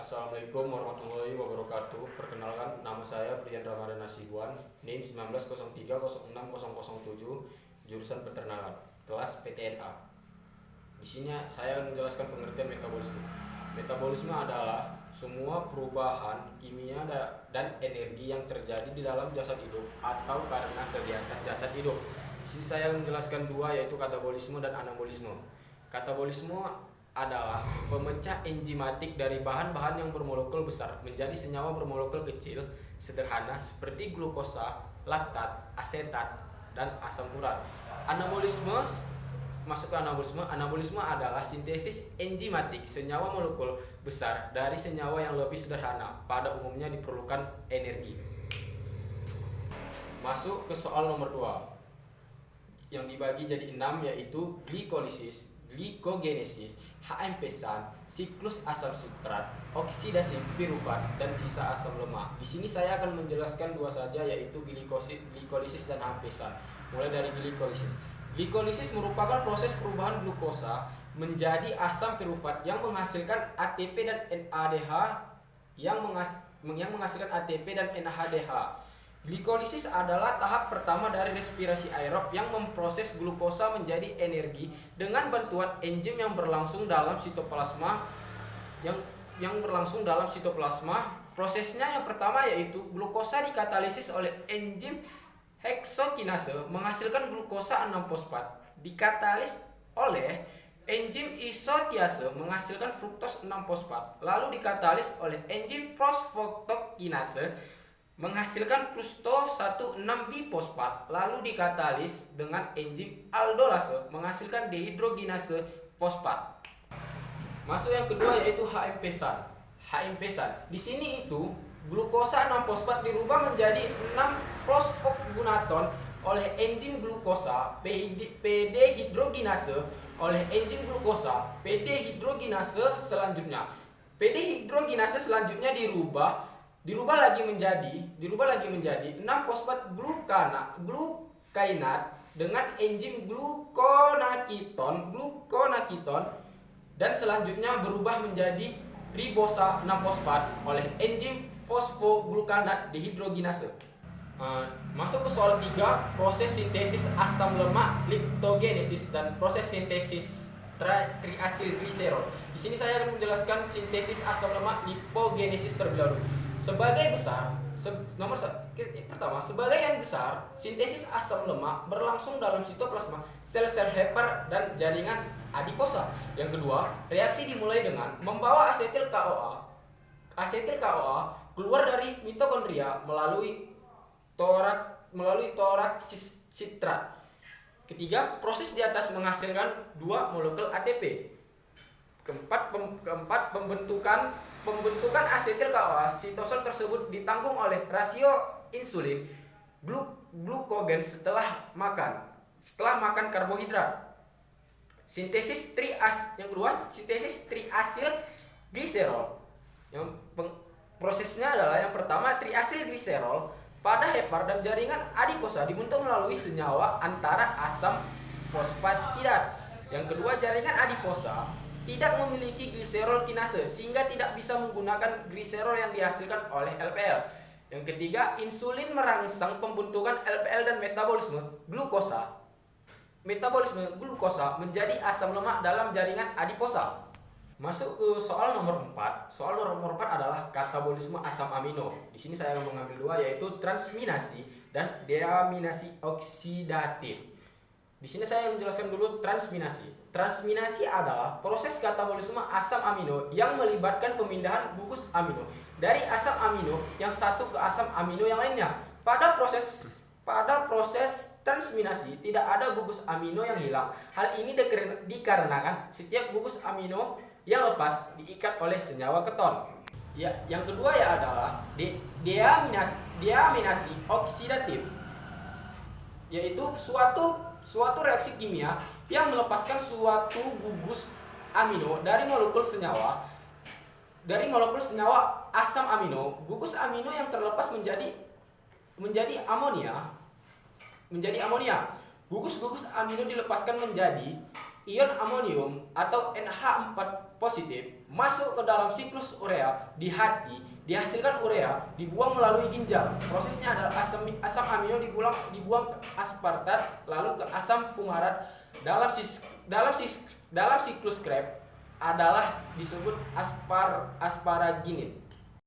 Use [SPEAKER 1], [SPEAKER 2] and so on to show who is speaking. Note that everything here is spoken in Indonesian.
[SPEAKER 1] Assalamualaikum warahmatullahi wabarakatuh. Perkenalkan, nama saya Brian Ramadan Hasibuan, NIM 1903060007, jurusan peternakan, kelas PTNA. Di sini saya akan menjelaskan pengertian metabolisme. Metabolisme adalah semua perubahan kimia dan energi yang terjadi di dalam jasad hidup atau karena kegiatan jasad hidup. Di sini saya akan menjelaskan dua, yaitu katabolisme dan anabolisme. Katabolisme adalah pemecah enzimatik dari bahan-bahan yang bermolekul besar menjadi senyawa bermolekul kecil sederhana seperti glukosa, laktat, asetat, dan asam urat. Anabolisme masuk ke anabolisme. Anabolisme adalah sintesis enzimatik senyawa molekul besar dari senyawa yang lebih sederhana. Pada umumnya diperlukan energi. Masuk ke soal nomor 2 yang dibagi jadi 6, yaitu glikolisis, glikogenesis, HMP-san, siklus asam sitrat, oksidasi piruvat, dan sisa asam lemak. Di sini saya akan menjelaskan dua saja, yaitu glikolisis dan HMP-san. Mulai dari glikolisis. Glikolisis merupakan proses perubahan glukosa menjadi asam piruvat yang menghasilkan ATP dan NADH yang menghasilkan ATP dan NADH. Glikolisis adalah tahap pertama dari respirasi aerob yang memproses glukosa menjadi energi dengan bantuan enzim yang berlangsung dalam sitoplasma. Prosesnya yang pertama yaitu glukosa dikatalisis oleh enzim heksokinase menghasilkan glukosa 6-fosfat, dikatalis oleh enzim isotiase menghasilkan fruktos 6-fosfat, lalu dikatalis oleh enzim fosfotokinase menghasilkan frusto 1,6-bifosfat, lalu dikatalis dengan enzim aldolase menghasilkan dehidrogenase fosfat. Masuk yang kedua yaitu HMP-san. HMP-san. Di sini itu glukosa 6-fosfat dirubah menjadi 6-fosfoglunaton oleh enzim glukosa PD-hidrogenase oleh enzim glukosa PD-hidrogenase selanjutnya. PD-hidrogenase selanjutnya dirubah lagi menjadi 6-fosfat glukainat dengan enzim gluconakiton dan selanjutnya berubah menjadi ribosa 6-fosfat oleh enzim fosfoglukanat dehidrogenase. Masuk ke soal 3, proses sintesis asam lemak liptogenesis dan proses sintesis triasilgliserol. Di sini saya akan menjelaskan sintesis asam lemak lipogenesis terlebih dahulu. Sebagai yang besar, sintesis asam lemak berlangsung dalam sitoplasma, sel-sel hepar dan jaringan adiposa. Yang kedua, reaksi dimulai dengan membawa asetil CoA keluar dari mitokondria melalui toraks sitrat. Ketiga, proses di atas menghasilkan 2 molekul ATP. Keempat, pembentukan asetil CoA sitosol tersebut ditanggung oleh rasio insulin glukogen setelah makan karbohidrat. Sintesis triasilgliserol. Prosesnya adalah yang pertama, triasilgliserol pada hepar dan jaringan adiposa dibentuk melalui senyawa antara asam fosfatidat. Yang kedua, jaringan adiposa tidak memiliki gliserol kinase sehingga tidak bisa menggunakan gliserol yang dihasilkan oleh LPL. Yang ketiga, insulin merangsang pembentukan LPL dan metabolisme glukosa menjadi asam lemak dalam jaringan adiposa. Masuk ke soal nomor 4. Soal nomor 4 adalah katabolisme asam amino. Di sini saya akan mengambil 2, yaitu transminasi dan deaminasi oksidatif. Di sini saya menjelaskan dulu transminasi. Transminasi adalah proses katabolisme asam amino yang melibatkan pemindahan gugus amino dari asam amino yang satu ke asam amino yang lainnya. Pada proses transminasi tidak ada gugus amino yang hilang. Hal ini dikarenakan setiap gugus amino yang lepas diikat oleh senyawa keton. Yang kedua adalah deaminasi oksidatif, yaitu suatu reaksi kimia yang melepaskan suatu gugus amino dari molekul senyawa asam amino. Gugus amino yang terlepas menjadi amonia. Gugus-gugus amino dilepaskan menjadi ion amonium atau NH4 positif masuk ke dalam siklus urea di hati, dihasilkan urea, dibuang melalui ginjal. Prosesnya adalah asam amino dibuang ke aspartat, lalu ke asam fumarat. Dalam siklus Krebs adalah disebut asparaginin.